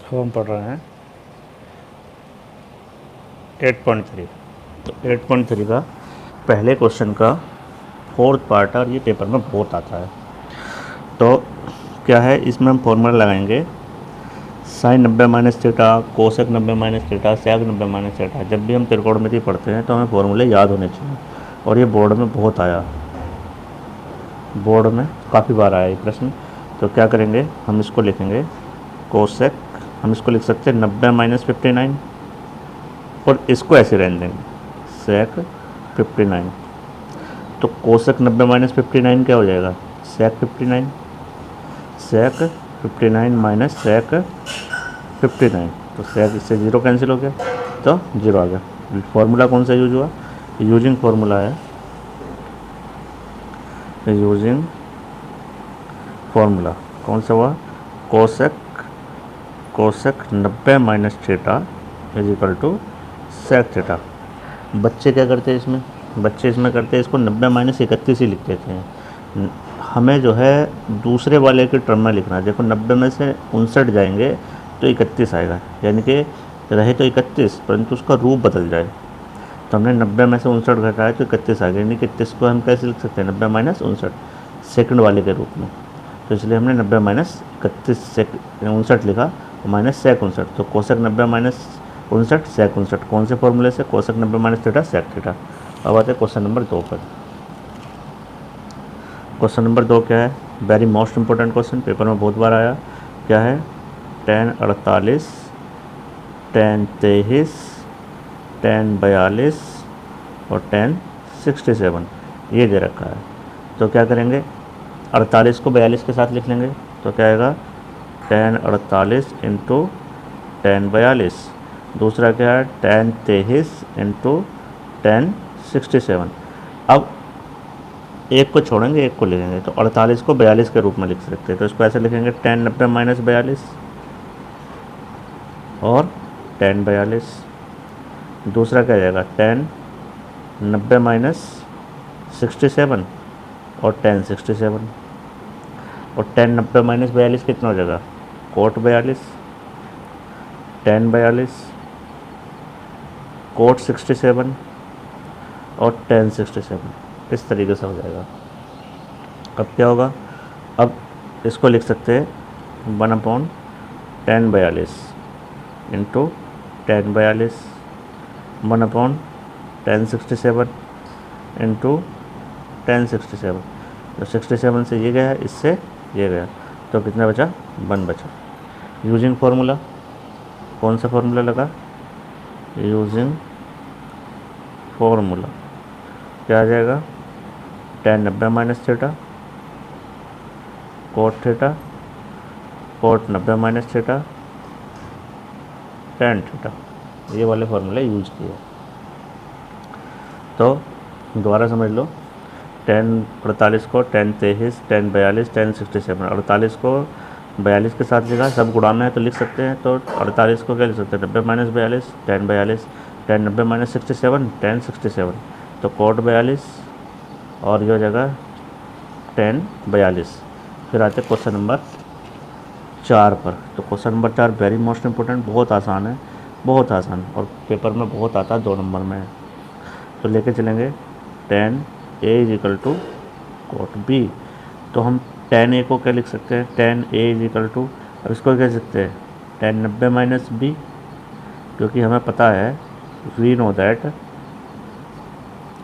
अब हम पढ़ रहे हैं 8.3। तो 8.3 का पहले क्वेश्चन का फोर्थ पार्ट है और ये पेपर में बहुत आता है। तो क्या है, इसमें हम फॉर्मूला लगाएंगे sine 90 minus theta, cosec 90 minus theta, sec 90 minus theta. जब भी हम त्रिकोणमिति पढ़ते हैं तो हमें फॉर्मूले याद होने चाहिए, और ये बोर्ड में बहुत आया, बोर्ड में काफ़ी बार आया ये प्रश्न। तो क्या करेंगे, हम इसको लिखेंगे कोसेक, हम इसको लिख सकते हैं 90 माइनस 59, और इसको ऐसे रहने देंगे सेक 59। तो कोसेक 90 माइनस 59 क्या हो जाएगा, सेक 59, सेक 59 माइनस सेक 59। तो सेक इससे जीरो कैंसिल हो गया, तो जीरो आ गया। फॉर्मूला कौन सा यूज हुआ, यूजिंग फॉर्मूला है, यूजिंग फॉर्मूला कौन सा हुआ, cosec 90 minus theta is equal to sec theta. बच्चे क्या करते हैं इसमें, बच्चे इसमें करते हैं इसको 90 माइनस 31 ही लिख देते हैं। हमें जो है दूसरे वाले के टर्म में लिखना है। देखो 90 में से 59 जाएंगे तो 31 आएगा, यानी कि रहे तो 31 परंतु उसका रूप बदल जाए। तो हमने 90 में से 59 घटाया तो 31 आ गया, यानी कि 31 को हम कैसे लिख सकते हैं, 90 माइनस 59 सेकंड वाले के रूप में। तो इसलिए हमने 90 माइनस 31 59 लिखा, माइनस सेक 59। तो कोसेक 90 माइनस 59 सेक 59, कौन से फॉर्मूले से, cosec 90 minus theta sec theta. अब आते हैं क्वेश्चन नंबर 2 पर। क्वेश्चन नंबर 2 क्या है, very most important question, paper में बहुत बार आया। क्या है, tan 48, tan 23, tan 42 और tan 67 ये दे रखा है। तो क्या करेंगे, 48 को 42 के साथ लिख लेंगे। तो क्या आएगा, tan 48 इंटू tan 42। दूसरा क्या है, tan 23 इंटू tan 67। अब एक को छोड़ेंगे, एक को लिखेंगे। तो 48 को 42 के रूप में लिख सकते हैं। तो इसको ऐसे लिखेंगे tan 90 माइनस 42 और tan 42। दूसरा क्या जाएगा, tan 90 माइनस 67 और tan 67। और tan 90 माइनस 42 कितना हो जाएगा, कोट 42, tan 42, कोट 67 और tan 67। इस तरीके से हो जाएगा। अब क्या होगा, अब इसको लिख सकते हैं 1/tan 42 into tan 42, 1/tan 67 into tan 67। तो 67 से ये गया, इससे ये गया, तो कितना बचा, 1 बचा। यूजिंग फार्मूला, कौन सा फार्मूला लगा, यूजिंग फार्मूला क्या आ जाएगा, tan 90 minus theta cot theta, cot 90 minus theta tan theta, ये वाले फार्मूले यूज किए। तो दोबारा समझ लो, tan 48 को tan 23, tan 42, tan 67। 48 को 42 के साथ लिखा, सब गुणाना है तो लिख सकते हैं। तो 48 को क्या लिख सकते हैं, 90 minus 42 tan 42, tan 90 minus 67 tan 67। तो कोट 42 और ये जगह tan 42। फिर आते क्वेश्चन नंबर 4 पर। तो question number 4 very most important, बहुत आसान है, बहुत आसान, और पेपर में बहुत आता है, 2 नंबर में। तो लेके चलेंगे tan a is equal to cot b। तो हम tan a को क्या लिख सकते हैं, tan a is equal to, अब इसको क्या लिख सकते हैं, tan 90 माइनस b, क्योंकि हमें पता है वी नो दैट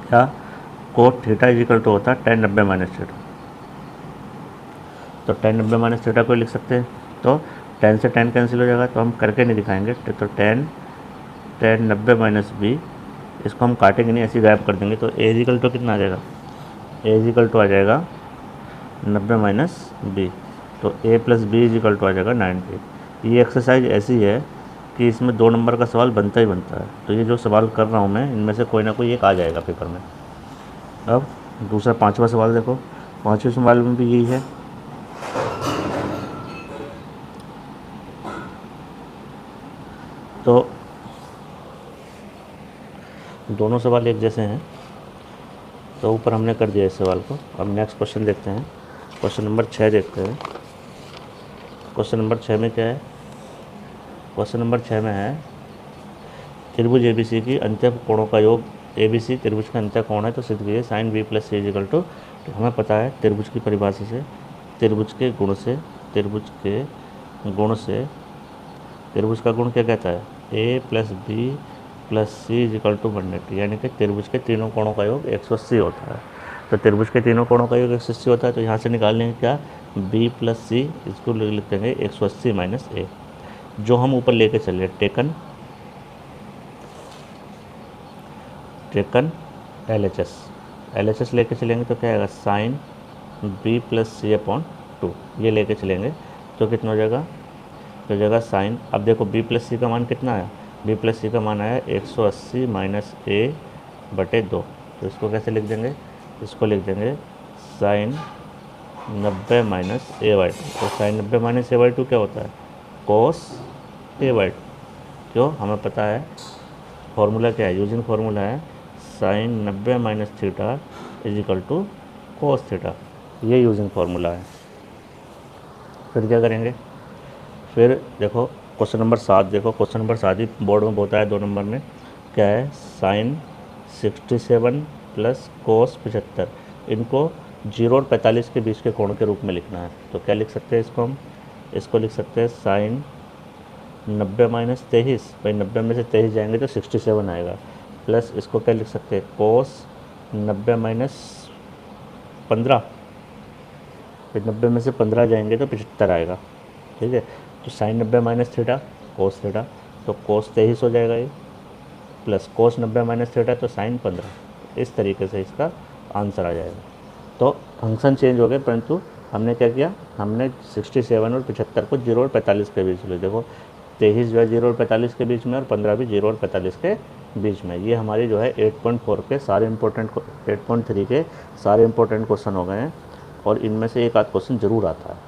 क्या cot theta is equal to होता है tan 90 माइनस थीटा। तो tan 90 माइनस थीटा को लिख सकते हैं। तो tan से tan कैंसिल हो जाएगा, तो हम करके नहीं दिखाएंगे। तो tan 90 माइनस बी, इसको हम काटेंगे नहीं, ऐसे ही गायब कर देंगे। तो ए इजिकल टू कितना आ जाएगा, ए इजिकल टू आ जाएगा 90 माइनस बी। तो ए प्लस बी इजिकल टू आ जाएगा 90। ये एक्सरसाइज ऐसी है कि इसमें 2 नंबर का सवाल बनता ही बनता है। तो ये जो सवाल कर रहा हूँ मैं, इनमें से कोई ना कोई एक आ जाएगा पेपर में। अब दूसरा 5वां सवाल देखो, 5वें सवाल में भी यही है। तो दोनों सवाल एक जैसे हैं, तो ऊपर हमने कर दिया इस सवाल को। अब नेक्स्ट क्वेश्चन देखते हैं, क्वेश्चन नंबर 6 देखते हैं। क्वेश्चन नंबर 6 में क्या है, क्वेश्चन नंबर 6 में है त्रिभुज ABC की अंत्य कोणों का योग, ABC त्रिभुज का अंत्य कोण है तो सिद्ध कीजिए sine B plus C is equal to, हमें पता है त्रिभुज की परिभाषा से, त्रिभुज के गुण से, त्रिभुज के गुण से, त्रिभुज का गुण क्या कहता है A plus B plus C is equal to 180, यानी कि त्रिभुज के तीनों कोणों का योग 180 होता है। तो त्रिभुज के तीनों कोणों का योग 180 होता है, तो यहाँ से निकाल लेंगे क्या B प्लस सी, इसको लिख देंगे 180 माइनस A, जो हम ऊपर लेके चले टेकन LHS लेके चलेंगे तो क्या आएगा साइन B प्लस सी अपॉन 2, ये लेके चलेंगे तो कितना हो जाएगा, तो हो जाएगा साइन, अब देखो B प्लस सी का मान कितना है, B प्लस सी का मान आया 180 माइनस A बटे 2, तो इसको कैसे लिख देंगे, इसको लिख देंगे साइन 90 माइनस A/2, तो साइन 90 माइनस A/2 क्या होता है कोस A/2, क्यों हमें पता है फॉर्मूला क्या है, यूजिंग फार्मूला है sine 90 minus theta is equal to cos theta, ये यूजिंग फार्मूला है। फिर क्या करेंगे, फिर देखो क्वेश्चन नंबर 7, देखो क्वेश्चन नंबर 7 ही बोर्ड में होता है 2 नंबर में, क्या है साइन 67 प्लस कोस 75, इनको 0 और 45 के बीच के कोण के रूप में लिखना है, तो क्या लिख सकते हैं इसको हम, इसको लिख सकते हैं साइन 90 माइनस 23, भाई 90 में से 23 जाएंगे तो 67 आएगा, प्लस इसको क्या लिख सकते हैं कोस 90 माइनस 15, फिर 90 में से 15 जाएंगे तो 75 आएगा, ठीक है। तो sine 90 minus theta cos theta, तो कोस 23 हो जाएगा ये, प्लस कोस 90 माइनस थीटा तो साइन 15, इस तरीके से इसका आंसर आ जाएगा। तो फंक्शन चेंज हो गए, परंतु हमने क्या किया, हमने 67 और 75 को 0 और 45 के बीच में, देखो 23 जो है 0 और 45 के बीच में और 15 भी 0 और 45 के बीच में, ये हमारी जो है 8.4 के सारे इंपॉर्टेंट 8.3 के सारे इंपॉर्टेंट क्वेश्चन हो गए हैं, और इनमें से एक आध क्वेश्चन ज़रूर आता है।